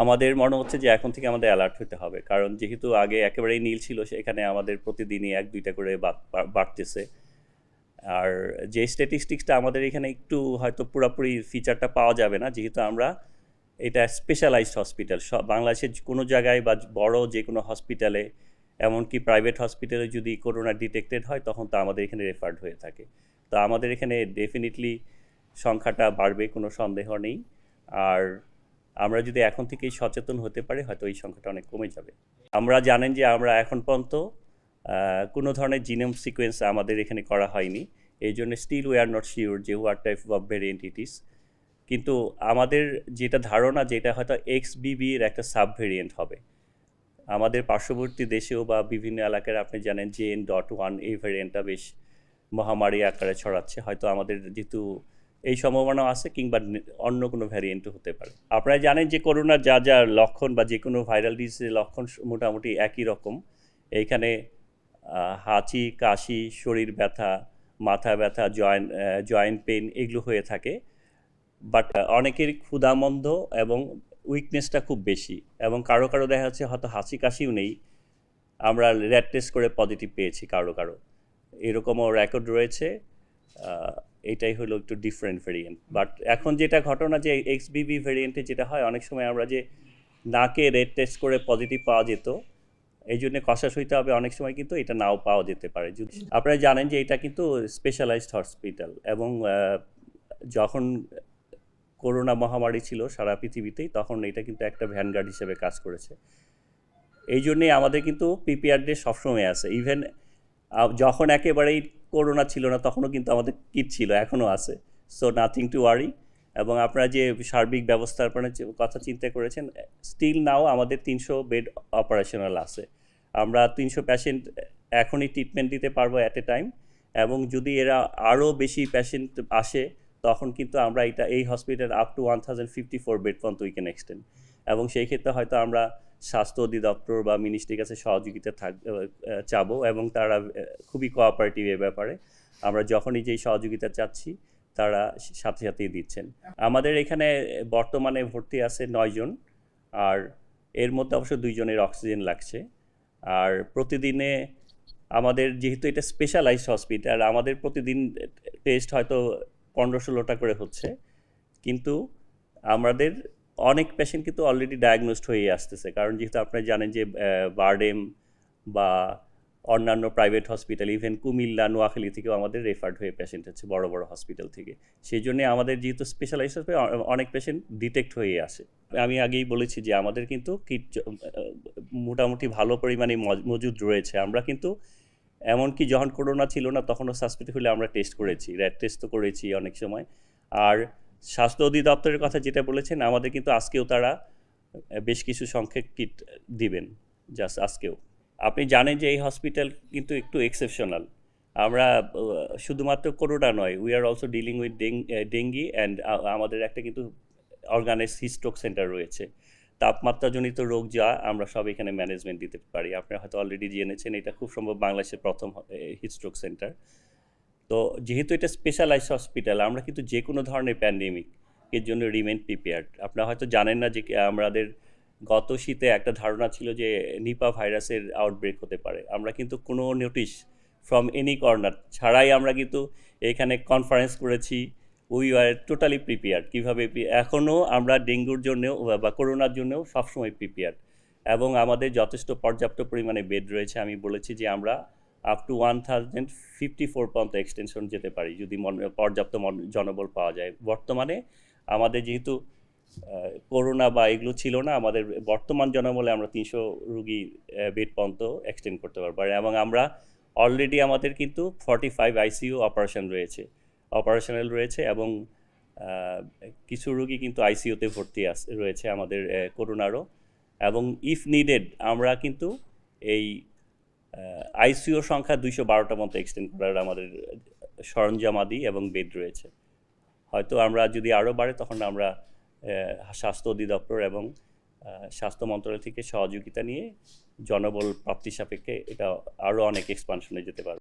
আমাদের মনে হচ্ছে যে এখন থেকে আমাদের অ্যালার্ট হতে হবে, কারণ যেহেতু আগে একেবারেই নীল ছিল, সেখানে আমাদের প্রতিদিনই 1-2টা করে বাড়তেছে। আর যে স্ট্যাটিস্টিক্সটা আমাদের এখানে একটু হয়তো পুরোপুরি ফিচারটা পাওয়া যাবে না, যেহেতু আমরা এটা স্পেশালাইজড হসপিটাল। বাংলাদেশের কোনো জায়গায় বা বড় যে কোনো হসপিটালে, এমনকি প্রাইভেট হসপিটালে যদি করোনা ডিটেক্টেড হয়, তখন তো আমাদের এখানে রেফার্ড হয়ে থাকে। তো আমাদের এখানে ডেফিনিটলি সংখ্যাটা বাড়বে, কোনো সন্দেহ নেই। আর আমরা যদি এখন থেকেই সচেতন হতে পারি, হয়তো এই সংখ্যাটা অনেক কমে যাবে। আমরা জানেন যে আমরা এখন পর্যন্ত কোনো ধরনের জিনোম সিকোয়েন্স আমাদের এখানে করা হয়নি। এই জন্য still we are not sure যে what type of variant it is. কিন্তু আমাদের যেটা ধারণা, যেটা হয়তো XBB-র একটা সাব ভ্যারিয়েন্ট হবে। আমাদের পার্শ্ববর্তী দেশেও বা বিভিন্ন এলাকায় আপনি জানেন JN.1 এই ভ্যারিয়েন্টটা বেশ মহামারী আকারে ছড়াচ্ছে। হয়তো আমাদের যেহেতু এই সম্ভাবনাও আছে, কিংবা অন্য কোনো ভ্যারিয়েন্টও হতে পারে। আপনারা জানেন যে করোনার যা যা লক্ষণ বা যে কোনো ভাইরাল ডিজিজের লক্ষণ মোটামুটি একই রকম। এইখানে হাঁচি, কাশি, শরীর ব্যথা, মাথা ব্যথা, জয়েন্ট পেইন এগুলো হয়ে থাকে। বাট অনেকের ক্ষুধামন্দ এবং উইকনেসটা খুব বেশি, এবং কারো কারো দেখা যাচ্ছে হয়তো হাঁচি কাশিও নেই, আমরা র্যাট টেস্ট করে পজিটিভ পেয়েছি কারো কারো, এরকমও রেকর্ড রয়েছে। এটাই হলো একটু ডিফারেন্ট ভেরিয়েন্ট। বাট এখন যেটা ঘটনা, যে XBB ভেরিয়েন্টে যেটা হয়, অনেক সময় আমরা যে নাকে রেড টেস্ট করে পজিটিভ পাওয়া যেত, এই জন্য কষাস হইতে হবে, অনেক সময় কিন্তু এটা নাও পাওয়া যেতে পারে। যদি আপনারা জানেন যে এটা কিন্তু স্পেশালাইজড হসপিটাল, এবং যখন করোনা মহামারী ছিল সারা পৃথিবীতেই, তখন এটা কিন্তু একটা ভ্যানগার্ড হিসেবে কাজ করেছে। এই জন্যেই আমাদের কিন্তু প্রিপেয়ারডনেস সবসময় আছে। ইভেন যখন একেবারেই করোনা ছিল না, তখনও কিন্তু আমাদের কিট ছিল, এখনও আছে। So nothing to worry. এবং আপনারা যে সার্বিক ব্যবস্থাপনার কথা চিন্তা করেছেন, স্টিল নাও আমাদের 300 বেড অপারেশনাল আছে। আমরা 300 পেশেন্ট এখনই ট্রিটমেন্ট দিতে পারবো অ্যাট এ টাইম। এবং যদি এরা আরও বেশি পেশেন্ট আসে, তখন কিন্তু আমরা এই হসপিটাল আপ টু 1054 বেড পর্যন্ত উই ক্যান এক্সটেন্ড। এবং সেই ক্ষেত্রে হয়তো আমরা স্বাস্থ্য অধিদপ্তর বা মিনিস্ট্রির কাছে সহযোগিতা চাবো, এবং তারা খুবই কোঅপারেটিভ এ ব্যাপারে। আমরা যখনই যেই সহযোগিতা চাচ্ছি, তারা সাথে সাথেই দিচ্ছেন। আমাদের এখানে বর্তমানে ভর্তি আছে 9 জন, আর এর মধ্যে অবশ্য 2 জনের অক্সিজেন লাগছে। আর প্রতিদিনে আমাদের যেহেতু এটা স্পেশালাইজড হসপিটাল, আমাদের প্রতিদিন টেস্ট হয়তো 15-16টা করে হচ্ছে, কিন্তু আমাদের অনেক পেশেন্ট কিন্তু অলরেডি ডায়াগনোসড হয়ে আসতেছে। কারণ যেহেতু আপনারা জানেন যে বারডেম বা অন্যান্য private hospital, even Comilla, Noakhali থেকেও আমাদের রেফার্ড হয়ে পেশেন্ট হচ্ছে বড় বড় হসপিটাল থেকে। সেই জন্যে আমাদের যেহেতু স্পেশালাইজড হসপিটাল, অনেক পেশেন্ট ডিটেক্ট হয়ে আসে। আমি আগেই বলেছি যে আমাদের কিন্তু কিট মোটামুটি ভালো পরিমাণে মজুদ রয়েছে। আমরা কিন্তু এমনকি যখন করোনা ছিল না, তখনও সাসপেক্ট হলে আমরা টেস্ট করেছি, র্যাট টেস্ট তো করেছি অনেক সময়। আর স্বাস্থ্য অধিদপ্তরের কথা যেটা বলেছেন, আমাদের কিন্তু আজকেও তারা বেশ কিছু সংখ্যক কিট দিবেন, জাস্ট আজকেও। আপনি জানেন যে এই হসপিটাল কিন্তু একটু এক্সেপশনাল। আমরা শুধুমাত্র করোনা নয়, we are also dealing with dengue, and আমাদের একটা কিন্তু অর্গানাইজ হিস্ট্রোক সেন্টার রয়েছে। তাপমাত্রাজনিত রোগ যা আমরা সব এখানে ম্যানেজমেন্ট দিতে পারি। আপনারা হয়তো অলরেডি জেনেছেন, এটা খুব সম্ভব বাংলাদেশের প্রথম হিস্ট্রোক সেন্টার। তো যেহেতু এটা স্পেশালাইজড হসপিটাল, আমরা কিন্তু যে কোনো ধরনের প্যান্ডেমিক এর জন্য রিমেন প্রিপেয়ার্ড। আপনারা হয়তো জানেন না যে আমাদের গত শীতে একটা ধারণা ছিল যে নিপা ভাইরাসের আউটব্রেক হতে পারে। আমরা কিন্তু কোনো নোটিশ ফ্রম এনি কর্নার ছাড়াই আমরা কিন্তু এখানে কনফারেন্স করেছি। We are totally prepared. কীভাবে এখনও আমরা ডেঙ্গুর জন্যও বা করোনার জন্যও সবসময় প্রিপেয়ার্ড, এবং আমাদের যথেষ্ট পর্যাপ্ত পরিমাণে বেড রয়েছে। আমি বলেছি যে আমরা আপ টু 1054 পর্যন্ত এক্সটেনশন যেতে পারি, যদি পর্যাপ্ত জনবল পাওয়া যায়। বর্তমানে আমাদের যেহেতু করোনা বা এগুলো ছিল না, আমাদের বর্তমান জনবলে আমরা 300 রুগী বেড পর্যন্ত এক্সটেন্ড করতে পারবো। এবং আমরা অলরেডি আমাদের কিন্তু 45 আইসিইউ অপারেশনাল রয়েছে, এবং কিছু রুগী কিন্তু আইসিইউতে ভর্তি রয়েছে আমাদের করোনারও। এবং ইফ নিডেড আমরা কিন্তু এই আইসিইউর সংখ্যা 212টা মতো এক্সটেন্ড করার আমাদের সরঞ্জামাদি এবং বেড রয়েছে। হয়তো আমরা যদি আরও বাড়ে, তখন আমরা স্বাস্থ্য অধিদপ্তর এবং স্বাস্থ্য মন্ত্রণালয় থেকে সহযোগিতা নিয়ে জনবল প্রাপ্তি সাপেক্ষে এটা আরও অনেক এক্সপানশনে যেতে পারবে।